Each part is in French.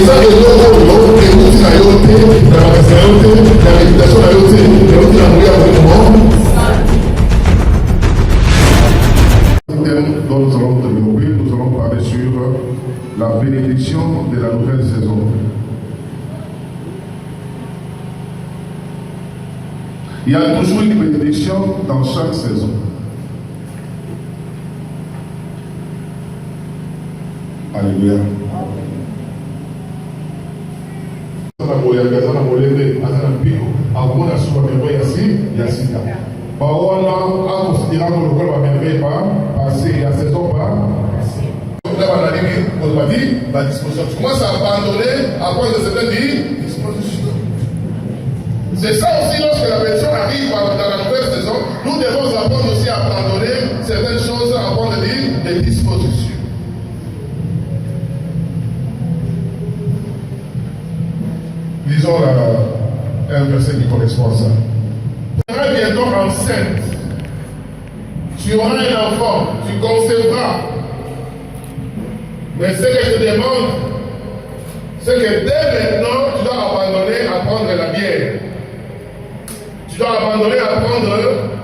ça est l'autre, et vous dites la yoté, la méditation, la yoté, la mouille avec le monde. Dont nous allons développer, nous allons parler sur la bénédiction de la nouvelle saison. Il y a toujours une bénédiction dans chaque saison. Alléluia. Commence à abandonner à cause de certaines dispositions. C'est ça aussi, lorsque la personne arrive dans la nouvelle saison, nous devons apprendre aussi à abandonner certaines choses, à prendre des dispositions. Lisons un verset qui correspond à ça. Tu seras bientôt enceinte. Tu auras un enfant, tu concevras. Mais ce que je te demande, c'est que dès maintenant, tu dois abandonner à prendre la bière. Tu dois abandonner à prendre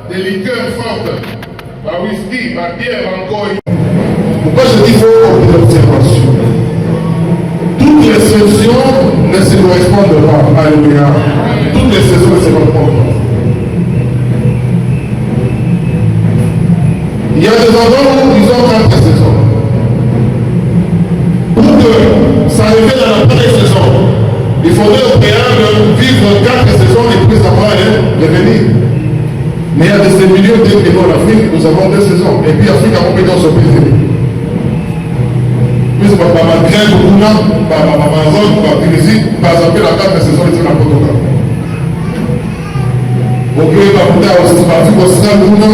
des liqueurs fortes, la whisky, la bière, encore. Pourquoi je dis qu'il faut de l'observation? Toutes les saisons ne se correspondent pas. Alléluia. Toutes les saisons ne se correspondent pas. Il y a des endroits où ils ont 4 saisons. Pour que ça arrive dans la première saison, il faudrait au préalable vivre 4 saisons et puis avoir revenir. Mais il y a des millions de pays en Afrique, nous avons 2 saisons. Et puis Afrique a compétence au pays. Puis c'est pas ma grève au Bouna, pas ma zone, pas Tunisie, pas appeler la 4 saisons et c'est la Portugal. Ok, pas pour dire aussi, pas pour ça, Bouna.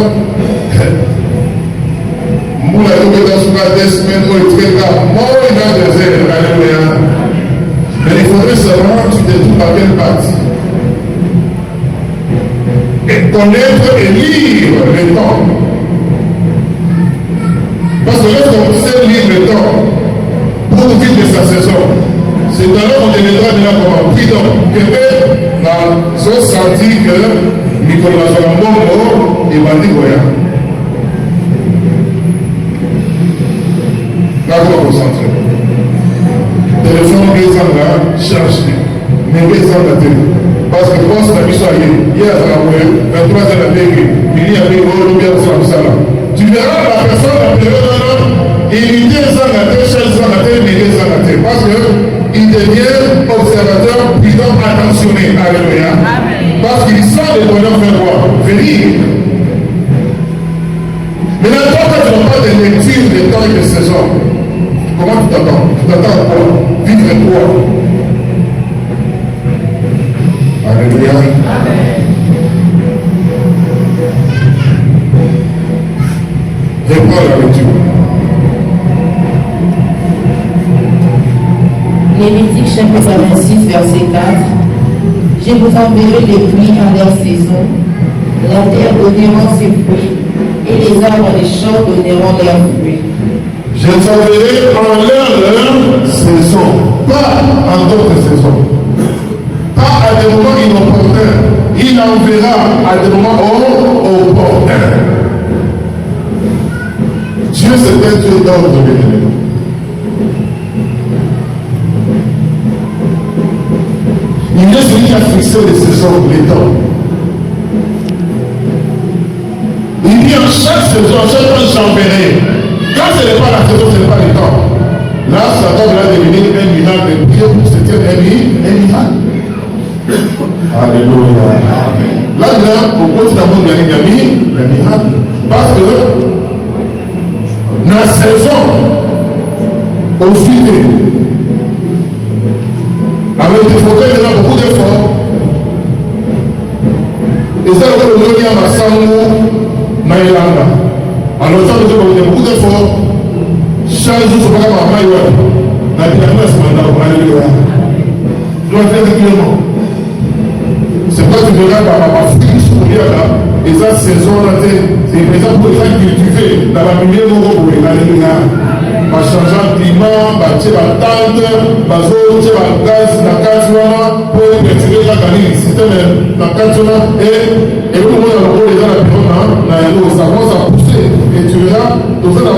Moula Yoga Suga 2 semaines, ou très tard, moi, il y a des ailes, alléluia. Mais il faudrait savoir, tu te trouves à quelle partie. Et connaître et lire le temps. Parce que lorsqu'on sait lire le temps, pour vivre sa saison, c'est alors qu'on deviendra de là comme un prudent. Quelqu'un a senti que Nicolas Solambo est bandit voyant. Là, on va concentrer. Téléphone, les ans cherche. Mais les ans la télé. Parce que quand c'est la mission à hier, à la 23 heures la télé, il y a des gros bien sur la salle. Tu verras la personne, la période, il dit les ans la télé, chaque ans la télé, mais les ans la télé. Parce qu'il devient observateur, prudent, attentionné. Alléluia. Parce qu'il sent le bonheur faire voir. Venir. Maintenant, toi, quand tu n'as pas de lecture des temps et des saisons, comment tu t'attends? Tu t'attends à quoi? Vivre quoi? Alléluia. Reprends la lecture. Lévitique chapitre 26, verset 4. Je vous enverrai les pluies en leur saison, la terre donnera ses fruits, et les arbres des champs donneront leurs fruits. Je t'enverrai en leur saison, pas en d'autres saisons. Pas à des moments inopportuns. Il enverra à des moments opportuns. Dieu c'est un Dieu d'ordre bénévole. Il est celui qui a fixé les saisons, les temps. Il dit en chaque saison, chaque fois j'enverrai. Quand ce n'est pas la saison, ce n'est pas le temps. Là, Satan va devenir un miracle de Dieu pour se dire un miracle. Alléluia. Là, pourquoi tu n'as pas gagné le miracle? Parce que la saison, au fil avec des fauteuils, il y a beaucoup d'efforts. Et ça, le monde y a ma sango, Maïlanda. Alors, ça, il y a beaucoup d'efforts. Chaque jour, c'est pas comme un maïwa. La dernière semaine, Alléluia. Je dois faire régulièrement. C'est pas que tu verras ma fille sourir là. Et ça, saison là, c'est par exemple pour les gens cultivés dans la milieu de l'eau. Alléluia. Ma changeant le climat, ma tente, bazotia bagaz na kati wana mpo retire kaka nini systeme na kati wana ekomona lokolo eza na biro na yango ça commence à pousser et tu verras toza na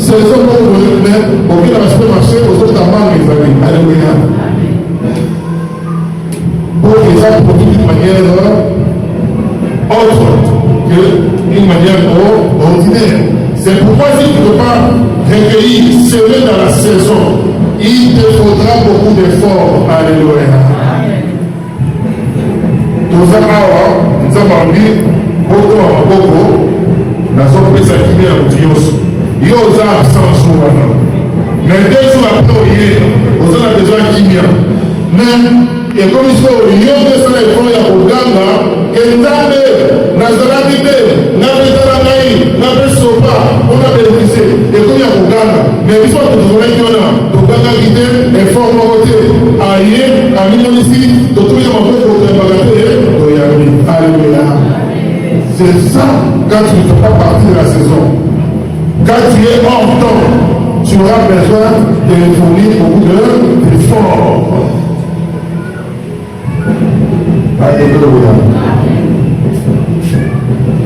saison moko mais oki na basupermarché ozota mangue ezali alléluia pour eza produit d'une manière autre qu'une manière ordinaire. C'est pourquoi si tu ne peux pas recueillir, semer dans la saison, il te faudra beaucoup d'efforts. Alléluia. Tout ça, nous avons dit, beaucoup, nous avons pris ça qui vient au Dios. Il y a aux arts sans jour. Mais 2 jours après, il y a besoin qui vient. Mais, et comme il faut, il y a des gens qui font la programme, et Nzambe, Nazarati, Nabetanaï, Nabesopa, on a bénéficié, et comme il y a programme, mais il faut que nous ayons programme guidé, et fort côté, aïe, à minimum ici, de tout le monde pour te bagager, alléluia. C'est ça, quand tu ne fais pas partie de la saison. Quand tu es hors temps, tu auras besoin de fournir beaucoup d'efforts. Alléluia.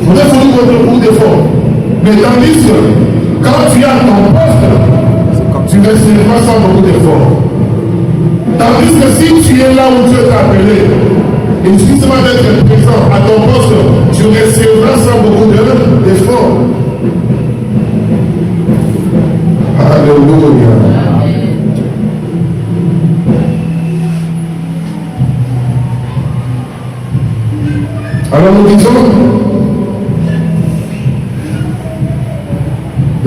Vous devez fournir beaucoup d'efforts. Mais tandis que quand tu as ton poste, tu ne recevras sans beaucoup d'efforts. Tandis que si tu es là où Dieu t'a appelé, il suffit seulement d'être présent à ton poste, tu recevras sans beaucoup d'efforts. Alléluia. Alors nous disons,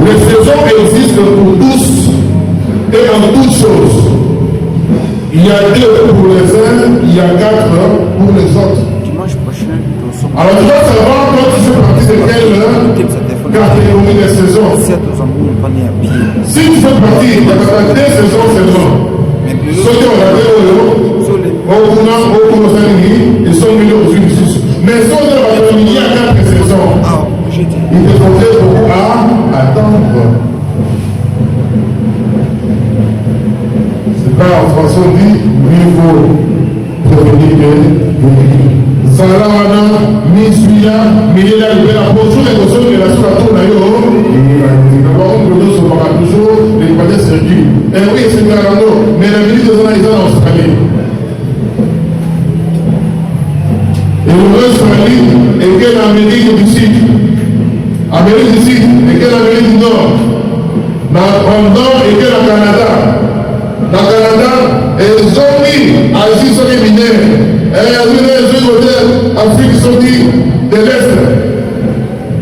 les saisons existent pour tous et en toutes choses. Il y a 2 pour les uns, il y a 4 pour les autres. Dimanche prochain, alors tu dois savoir toi tu fais partie de quelle catégorie des saisons. Si tu fais partie de 2 saisons seulement, ceux qui ont regardé ils sont venus aujourd'hui. Mais ceux qui ont regardé il y a 4 saisons, il te faudrait beaucoup à attendre. C'est pas en français on dit mieux vaut prévenir que guérir. Salawana, Misuya, Milela, la posture et la chose de la sourate Nayo, toujours les padres circuits. Et oui, c'est Garando, mais la ministre de l'État en Australie. Et l'Australie est quelle Amérique du Sud? Amérique du Sud et quelle Amérique du Nord? En Nord et quelle Canada? Dans le Canada, ils ont mis Asie sur les mineurs. Et les autres Afrique sont dit de l'Est.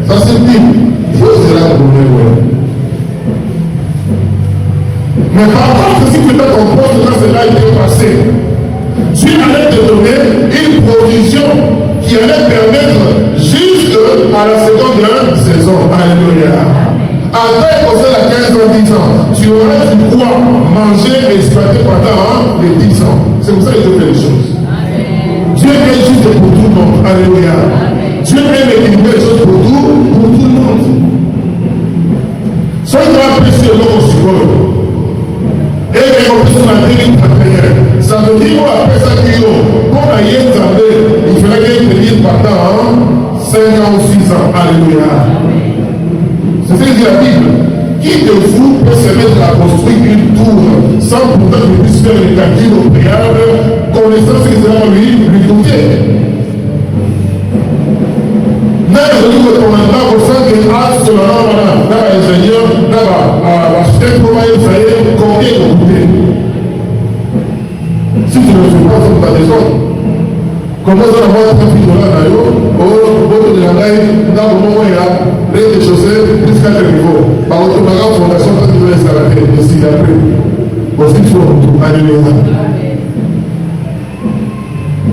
Ça c'est dit. Il faut se la donner. Mais par contre, si tu as ton poste, quand cela a été passé, tu allais te donner une provision qui allait permettre jusqu'à la seconde saison. Alléluia. Après, posé la 15 ans, 10 ans, tu auras du quoi manger et exploiter pendant les 10 ans. C'est pour ça que Dieu fait les choses. Dieu est juste pour tout le monde. Alléluia. Dieu aime équilibrer les choses pour tout le monde. Soyez appréciés l'homme au support. Et les opérations à dire ça veut dire après ça qu'il y a pour la il fallait qu'il tenir pendant 5 ans ou 6 ans. Alléluia. C'est ce que dit la Bible. Qui de vous peut se mettre à construire une tour sans pourtant qu'il puisse faire les calculs au préalable, connaissant ce que ça va lui coûter? Mais je dis que ton mandat au sein de l'acte sur la norme, dans l'ingénieur, dans l'architecte, comment il fallait, combien il va coûter? Si tu ne fais pas ça pour ta maison, comment ça va avoir $30 au de la taille, dans le moment où il y a rez-de-chaussée, plus 4 niveaux. Par contre, ma grande fondation, quand tu veux l'installer, ici après. Aussi, il faut aller les uns.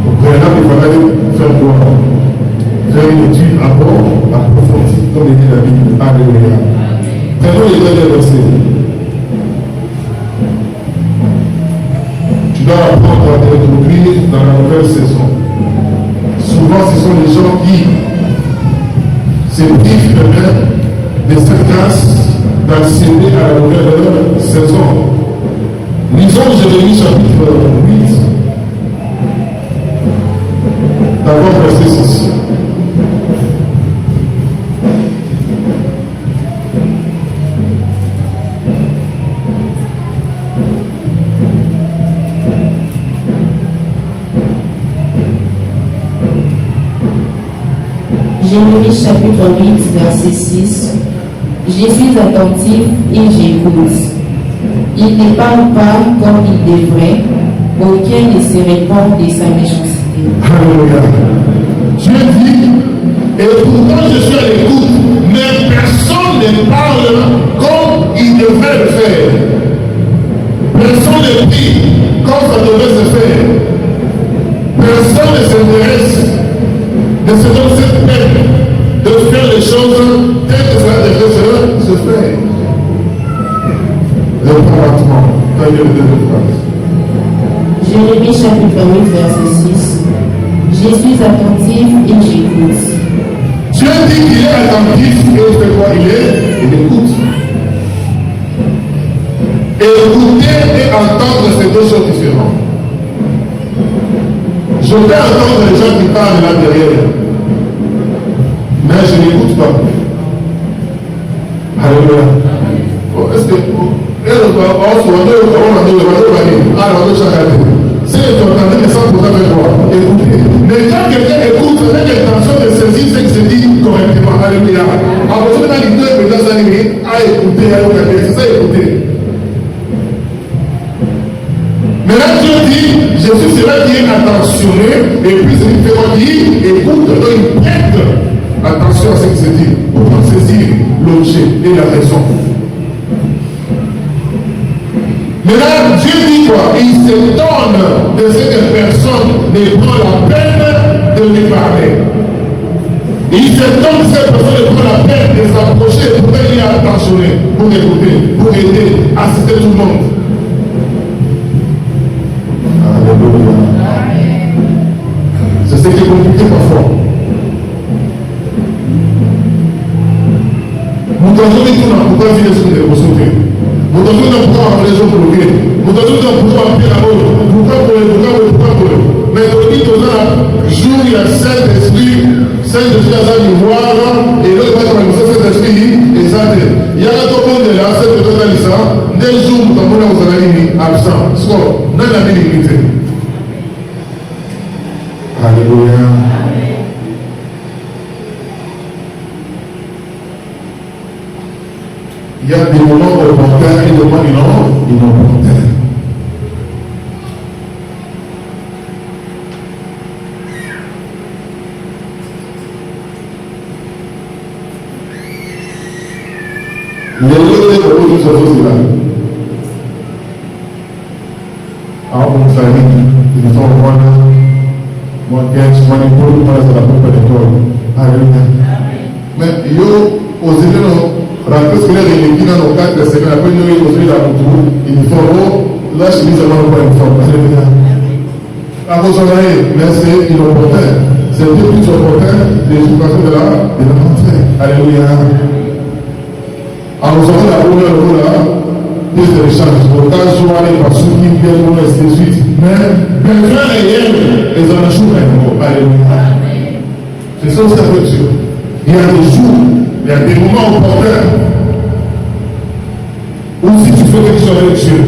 Au préalable, il fallait faire quoi? Faire une étude à bord, approfondie, comme il dit la Bible. Alléluia. Prenons les derniers versets. Tu dois apprendre à te retrouver dans la nouvelle saison. Souvent, ce sont les gens qui se privent de cette grâce d'accéder à la nouvelle saison. Ni Lisons Jérémie chapitre 8. D'abord verset 6. Jérémie chapitre 8, verset 6. Je suis attentif et j'écoute. Il ne parle pas comme il devrait, aucun ne se répand de sa méchanceté. Alléluia. Dieu dit, et pourtant je suis à l'écoute, mais personne ne parle comme il devrait le faire. Personne ne prie comme ça devrait se faire. Personne ne s'intéresse, ne se donne cette peine de faire les choses telles que ça devrait se faire. Le combattement, dans le deuxième phrase. Jérémie chapitre 8, verset 6. Je suis attentif et j'écoute. Dieu dit qu'il est attentif et il fait quoi? Il écoute. Écouter et entendre, c'est deux choses différentes. Je peux entendre les gens qui parlent là derrière, mais je n'écoute pas. Alléluia. Est-ce que si tu entendais les sons pour avec toi, écoutez. Mais quand quelqu'un écoute, avec l'intention de saisir ce qui se dit correctement. Alléluia. Alors, je vais dans l'idée de dans animés à écouter, à regarder. C'est ça, écouter. Mais là, Dieu dit, Jésus c'est là qui est attentionné, et puis c'est une fois qui écoute, donc il prête attention à ce qui se dit, pour saisir l'objet et la raison. Mais là, Dieu dit quoi? Il s'étonne de ce que personne ne prend la peine de lui parler. Il s'étonne de ce que personne ne prend la peine de s'approcher pour qu'il est attentionné, pour écouter, pour aider, assister tout le monde. Alléluia. C'est ce qui est compliqué parfois. Nous devons dire pourquoi vivre sur les ressources. Nous devons dire pourquoi les gens bloqués. Nous devons dire pourquoi appeler la mort. Pourquoi. Mais on dit que là, jour il y a Saint-Esprit à Saint-Ivoire, et l'autre va commencer Saint-Esprit, et ça il y a un monde là, Saint-Esprit à des jours où vous avez absent. Score, non la limité. Alléluia. Il y a des moments opportuns et des moments inopportuns. Les autres propos de ce là. Alors, mon famille, ils sont moi, moi, moi, les pauvres, moi, c'est la propre de toi. Alléluia. Mais, yo, aux événements, rentrer scolaire et l'équipe dans nos 4 semaines, après nous, ils ont la retour, ils font, là, je dis, ça va pas une forme. Alléluia. À vos oreilles, mais c'est inopportun. C'est le plus opportun des situations de la rentrée. Alléluia. Alors, nous avons la première là, des échanges. Autant souvent les personnes qui viennent pour rester suite. Mais, besoin réel, ils en achètent un mot. Alléluia. C'est ça aussi avec Dieu. Il y a des jours, il y a des moments opportuns où si tu fais quelque chose avec Dieu,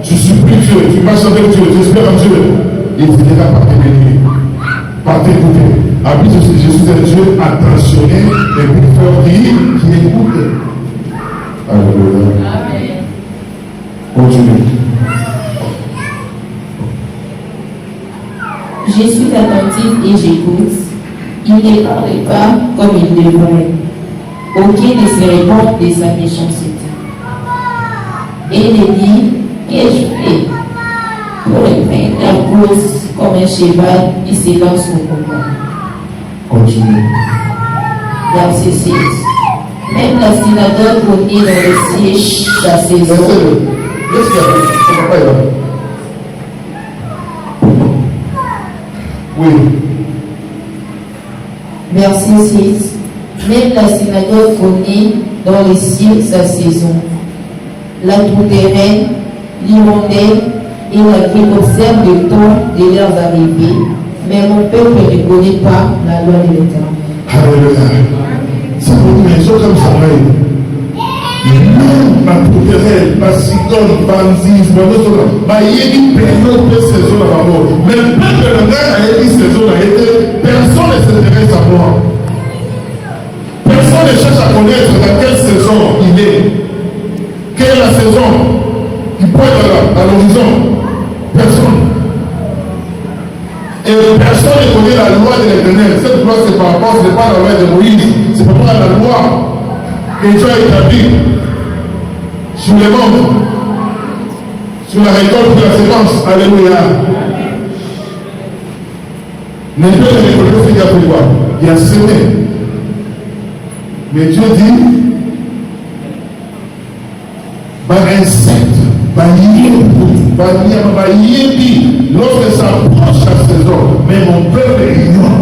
tu supplies Dieu, tu marches avec Dieu, tu espères en Dieu, il finira par te bénir, par t'écouter. Habite je suis un Dieu attentionné et plus fort qui écoute. Alléluia. Amen. Continue. Je suis attentif et j'écoute. Il ne parle pas comme il devrait. Aucun ne se répand de sa méchanceté. Et il dit, qu'ai-je fait pour éteindre la course comme un cheval qui se lance au combat. Continue. Verset 6. Même la synagogue connaît dans le siège sa saison. Qu'est-ce qu'il y a? Oui. Verset 6. Même la synagogue connaît dans les cieux sa saison. La tourterelle l'Irondais et qui observent le temps de leurs arrivées, mais mon peuple ne connaît pas la loi de l'Éternel. Alléluia. Ça veut dire, les choses comme ça, même ma pouterelle, ma cigogne, ma nzif, ma yébi, période de saison à la mort. Mais le peuple de l'Angleterre a yébi saison à été, personne ne s'intéresse à moi. Personne ne cherche à connaître dans quelle saison il est. Quelle est la saison qui pointe à l'horizon? Personne. Et personne ne connaît la loi de l'Éternel. Cette loi, c'est par rapport, ce n'est pas la loi de Moïse, c'est par rapport à la loi que Dieu a établie sur les mondes, sur la récolte de la sémence. Alléluia. Mais Dieu ne connaît pas ce qu'il a fait quoi? Il a semé. Mais Dieu dit, insecte, lorsque ça approche la saison, mais mon peuple ignore.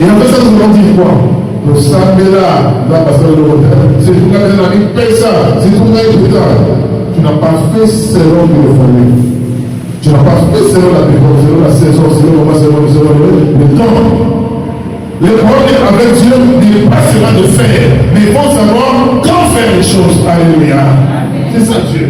Et après ça, nous allons dire quoi? Le samedi là, parce que c'est tout le monde qui paye ça, c'est tout le monde qui paye ça. Tu n'as pas fait selon le formé. Tu n'as pas fait selon la défense, selon la saison, selon le temps. Le problème avec Dieu n'est pas seulement de faire, mais il faut savoir comment faire les choses. Alléluia. C'est ça Dieu.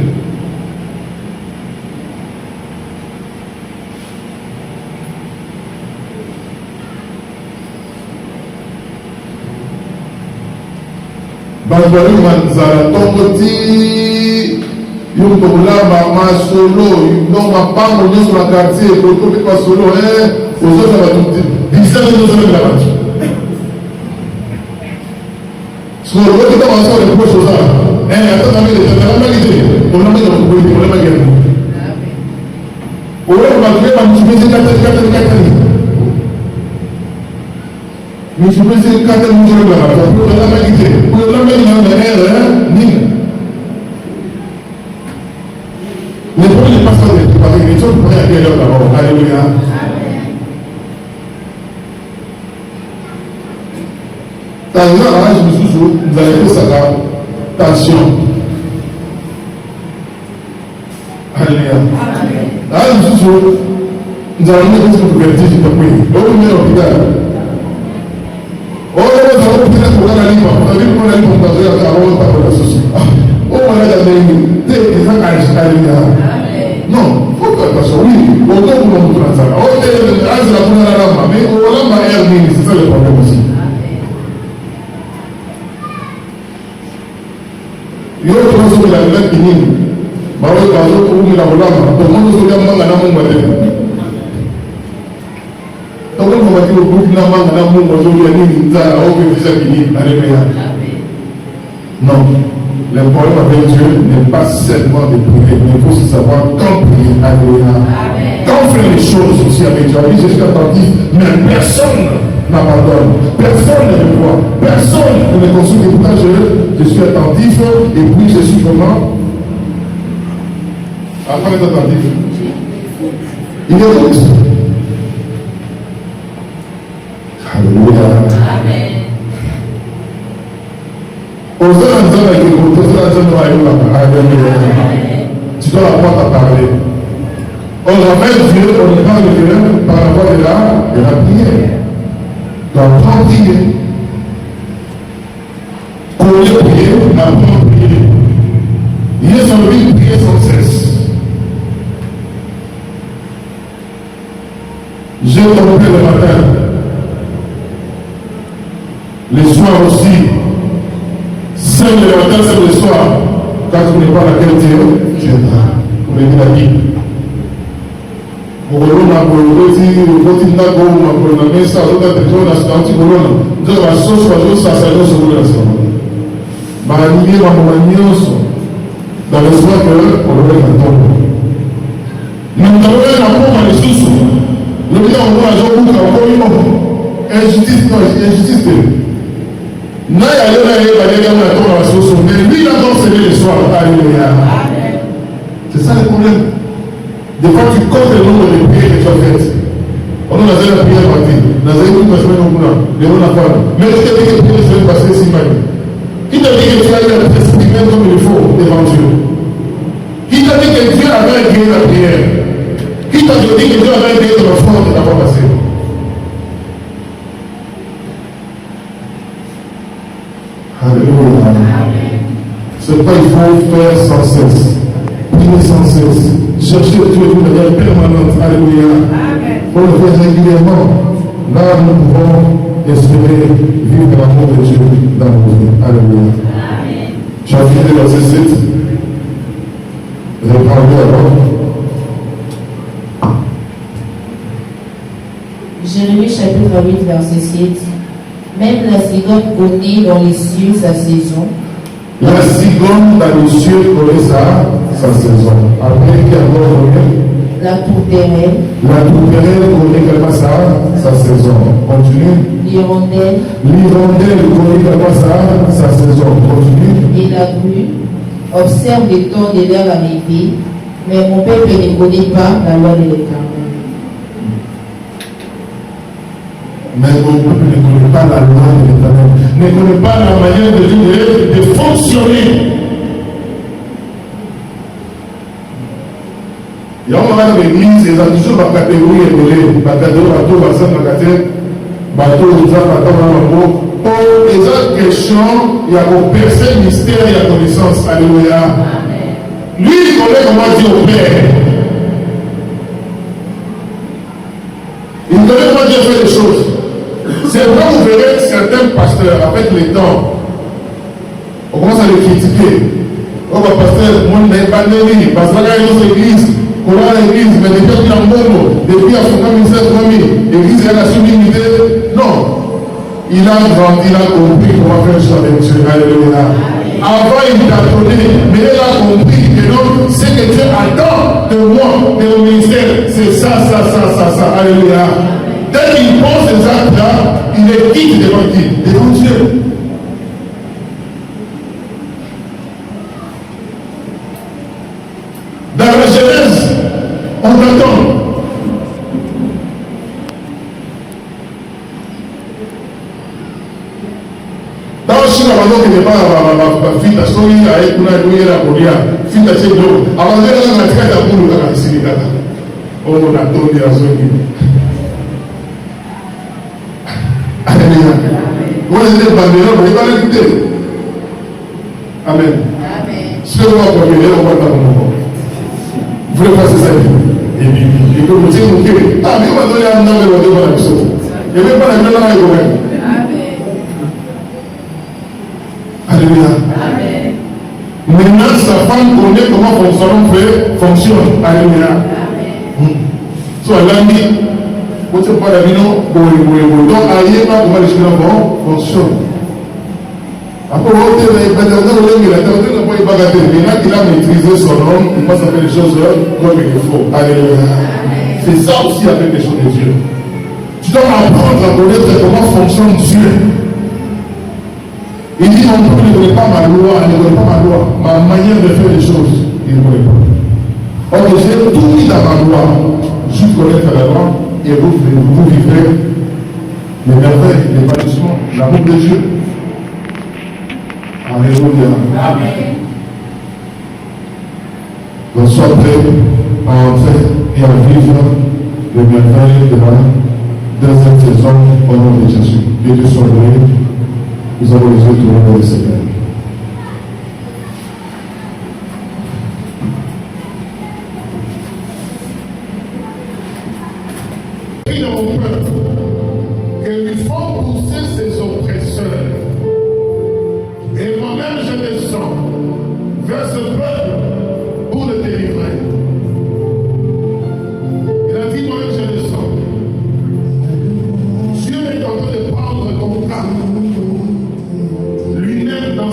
Bazali manzala tongoti yokolamba masolo non pas mon sur la quartier côté pas solo aux autres va tout dizaines de autres la bâti sur le côté dans ça les proches ça attends mais la magité on a mis dans le côté on a magité on va créer un petit peu de 4 mais je peux dire quand elle nous dit pour la magité pour la magité les premiers pasteurs de Paris, les choses pour aller d'abord. Alléluia. Dans un âge, vous allez faire ça là. Tension. Alléluia. Dans un jour, nous allons mettre ce vertige de pays. Au premier hôpital. Oh, nous allons peut-être pour la ligne. On a vu qu'on a eu pour passer à Caron, pas pour la société. Oh, on a gagné. Non, il faut faire attention. Oui, autant que l'on peut faire ça. Mais on a c'est ça le problème aussi. Il y a autre chose que la vie qui n'est pas. Il y a autre chose que la vie qui n'est pas. Il y a autre chose que la vie qui n'est pas. Donc, on va dire au groupe non. Le problème avec Dieu n'est pas seulement de prier, mais il faut aussi savoir quand prier. Alléluia. Quand faire les choses aussi avec Dieu. Oui, je suis attentif, mais personne n'abandonne. Personne ne me voit. Personne ne me consulte. Et pourtant, je suis attentif. Et puis, je suis comment? Après d'être attentif. Il écoute. Alléluia. Amen. Tu dois apprendre à parler. On rappelle Dieu, on parle de Dieu par la voie de la prière. Tu dois apprendre à prier. Connaître prier, apprendre à prier. Il est sur lui de prier sans cesse. J'ai compris le matin. Les soirs aussi. C'est le matin, c'est le soir. Quand tu n'es pas laquelle tu viendras. Pour aider la vie. Pour le monde, pour le petit nago, pour le message, pour le petit corona. Nous avons la sauce, ça, ça, sur le restaurant. Ma amie, ma maman, dans le soir que on le met dans ton. Nous avons un rapport à l'essence. Nous avons un rapport à injustice, non, injustice. Mais lui, il a enseigné les soirs. Alléluia. C'est ça le problème. Des fois, tu comptes le nombre de prières que tu as faites. On a fait la prière partie. On a fait une semaine au boulot. Mais qui t'a dit que tu ne serais passé si mal? Qui t'a dit que tu as eu à t'exprimer comme il faut devant Dieu? Qui Qui t'a dit que Dieu avait guéri la prière? Qui t'a dit que Dieu avait guéri ton enfant de t'avoir passé? Alléluia. C'est pourquoi il faut faire sans cesse. Prier sans cesse. Chercher Dieu de manière permanente. Alléluia. Pour le faire régulièrement. Là, nous pouvons espérer vivre l'amour de Dieu dans nos vies. Alléluia. Tu as fini le verset 7. Reprends-le alors. Jérémie chapitre 8, verset 7. Même la cigogne connaît dans les cieux sa saison. La cigogne dans les cieux connaît sa saison. Après, qui a encore la tourterelle. La tourterelle connaît également sa saison. Continue. L'hirondelle. L'hirondelle connaît également sa saison. Continue. Et la grue observe les temps de leur arrivée, mais mon peuple ne connaît pas la loi de l'Éternel. Mais mon peuple ne connaît pas la loi de l'Éternel, ne connaît pas la manière de Dieu de fonctionner. Il y a un l'église, ils ont toujours ma catégorie évoluée. Ma catégorie, bateau, bassin, ma catégorie, bateau, bateau, pour les autres questions, il y a mon percé mystère, il y a connaissance. Alléluia. Lui, il connaît comment Dieu opère. Il connaît comment Dieu fait les choses. C'est vrai, vous verrez certains pasteurs, avec le temps, on commence à les critiquer. Oh, bah, pasteur, moi, je n'ai pas de vie, parce qu'il y a une autre église. Comment l'église, mais depuis qu'il y a un monde, depuis à son ministère, l'église est la sublimité. Non. Il a grandi, il a compris comment faire ça avec Dieu. Alléluia. Avant, il t'apprenait, mais il a compris que non, ce que Dieu attend de moi, de mon ministère, c'est ça. Alléluia. Dès qu'il pense ces actes-là, il est quitte devant qui? Devant Dieu. Dans la Genèse, on attend. Dans le Chine, avant qu'il n'y ait pas ma fille, la story, avec une année, la Korea, fille de chez nous, avant de la matinée, la boule, la ici, là. On a donné la zone. Alléluia. Vous êtes des bandérons, vous n'avez pas l'écouter. Amen. Ce que vous avez promis, on va t'avoir. Vous voulez passer ça? Et puis, il peut vous dire, ah, mais on va donner un nom et on va donner la chose. Il n'y a même pas la même langue quand même. Alléluia. Maintenant, sa femme connaît comment son fonctionne. Alléluia. Soit l'ami, vous ne savez pas la vie, non? Donc, aïe, pas comment les choses fonctionnent. Après, il a maîtrisé son homme, il passe à faire les choses comme il faut. Alléluia. C'est ça aussi avec les choses de Dieu. Tu dois apprendre à connaître comment fonctionne Dieu. Il dit, mon peuple ne connaît pas ma loi, il ne connaît pas ma loi, ma manière de faire les choses. Il ne connaît pas. Or, j'ai tout mis dans ma loi. Juste connaître la loi et vous vivrez les merveilles, les bâtissements, l'amour de Dieu. Alléluia. Amen. Donc sois prêt à entrer et à vivre les merveilles de la deuxième saison au nom de Jésus. Que Dieu soit loué. Nous avons les yeux tournés vers le Seigneur. Prie dans mon peuple qu'il faut pousser ses oppresseurs. Et moi-même, je descends vers ce peuple pour le délivrer. Il a dit, moi-même, je descends. Dieu est en train de prendre ton cas. Lui-même, dans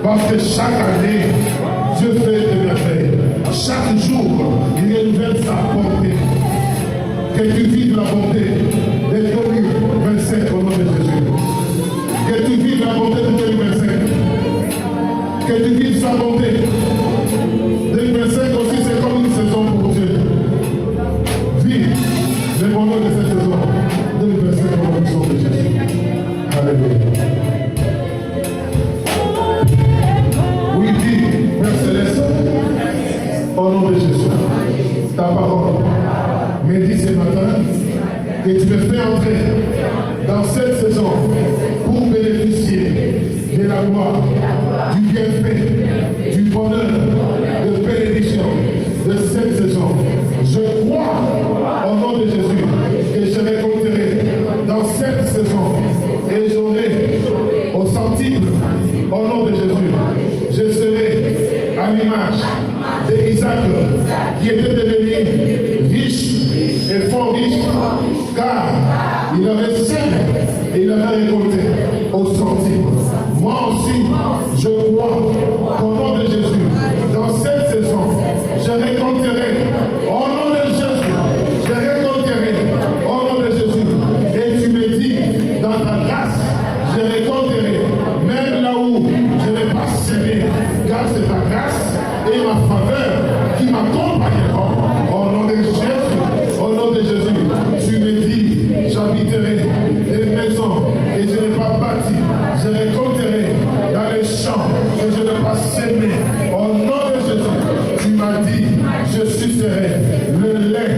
Parce que chaque année, Dieu fait des merveilles. Chaque jour, il renouvelle sa bonté. Que tu vives la bonté. Deutéronome 25 au nom de Jésus. Que tu vives la bonté de Deutéronome 25. Que tu vives sa bonté. 2025 aussi, c'est comme une saison pour Dieu. Vive le bonheur de cette saison. 2025 au nom de Jésus. Alléluia. Oui, dis, Père Céleste, au nom de Jésus, ta parole me dit ce matin que tu me fais entrer dans cette saison pour bénéficier de la gloire, du bienfait, du bonheur, de bénédiction de cette saison. Je crois au nom de Jésus que je récolterai dans cette saison et j'aurai au centime au nom de Jésus. Je serai à l'image d'Isaac qui était devenu riche et fort riche car il avait semé et il avait récolté au centime. Moi aussi, je crois qu'au nom de Jésus, dans cette saison, je récolterai au nom de Jésus, je récolterai au nom de Jésus. Et tu me dis, dans ta grâce, je récolterai, même là où je n'ai pas semé, car c'est ta grâce et ma faveur qui m'accompagneront. Au nom de Jésus, au nom de Jésus, tu me dis, j'habiterai des maisons et je n'ai pas bâti, je récolterai dans les champs que je n'ai pas semé. Au nom de Jésus, tu m'as dit, je sucerai le lait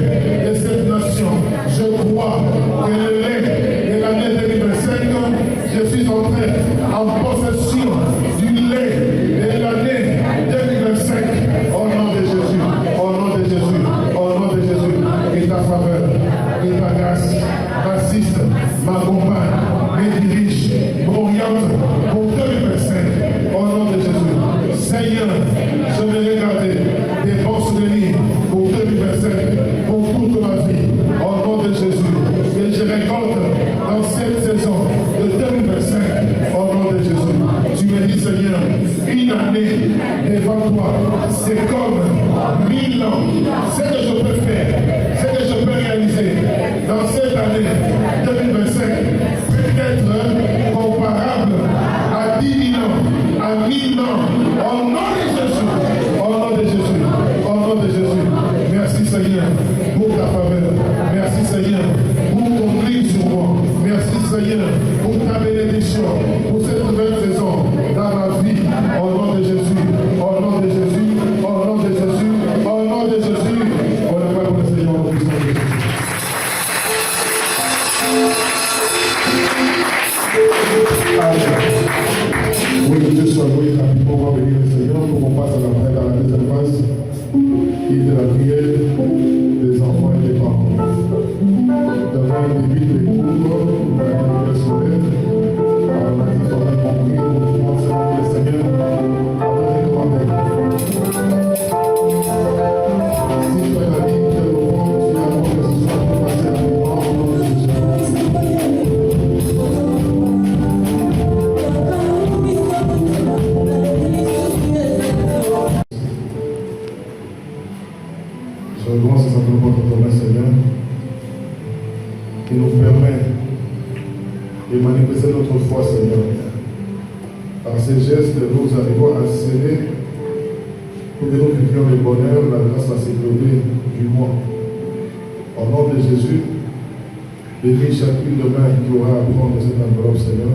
de cette nation. Je crois que le lait de l'année 2025, je suis entré en possession du lait de l'année 2025. Au nom de Jésus, au nom de Jésus, au nom de Jésus, et ta faveur, et ta grâce m'assiste, m'accompagne, me dirige, m'oriente pour 2025. Au nom de Jésus, Seigneur, je vais regarder des bons souvenirs pour 2025, pour toute ma vie. Au nom de Jésus, que je récolte dans cette saison de 2025. Au nom de Jésus, tu me dis, Seigneur, une année devant toi, c'est comme 1000 ans. Ce que je peux faire, ce que je peux réaliser dans cette année 2025 peut être comparable à 10 000 ans, à 1000 ans. Au nom de Jésus, au nom de Jésus, au nom de Jésus. Merci Seigneur pour ta faveur. Merci Seigneur pour ton grille sur moi. Merci Seigneur pour ta bénédiction, pour cette nouvelle saison dans ma vie. Au nom de Jésus, au nom de Jésus, au nom de Jésus, au nom de Jésus. On n'a pas pour le Seigneur au nom de Jésus. Oui, que Dieu soit loué rapidement. On va bénir le Seigneur pour qu'on passe à la deuxième phase qui est de la prière des enfants et des parents. D'abord, il débute les cours de la scolaire. On a dit qu'on a compris pour commencer à prier le Seigneur avant de demander. Si tu as la vie de l'enfant, tu as appris que ce soit pour passer rapidement au nom de Jésus. Je commence simplement notre main, Seigneur, qui nous permet de manifester notre foi, Seigneur. Par ces gestes, nous arrivons à sceller pour que nous vivions le bonheur, la grâce, la sécurité du mois. Au nom de Jésus, bénis chacune de main qui aura à prendre cette enveloppe, Seigneur,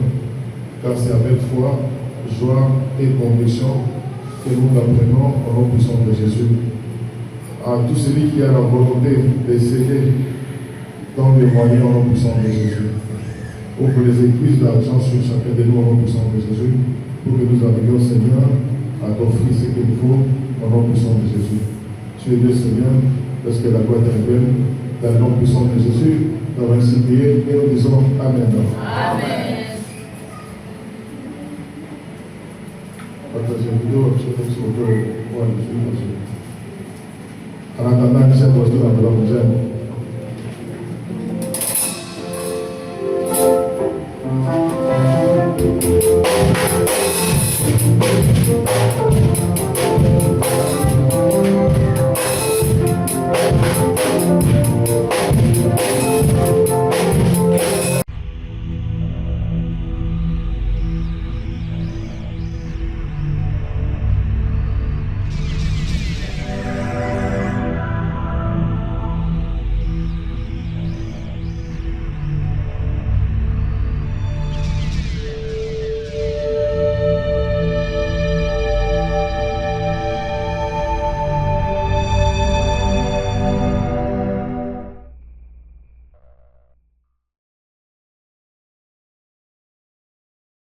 car c'est avec foi, joie et conviction que nous l'apprenons au nom puissant de Jésus. À tout celui qui a la volonté de s'aider dans les moyens au nom puissant de Jésus. Pour que les églises d'argent sur chacun de nous au nom puissant de Jésus. Pour que nous arrivions, Seigneur, à t'offrir ce qu'il faut au nom puissant de Jésus. Tu es Dieu, Seigneur, parce que la gloire est belle. Dans le nom puissant de Jésus, nous allons ainsi prier et nous disons Amen. Amen. Partagez la vidéo, je vais sur le point de vue. En attendant que cette posture enveloppe nous aime.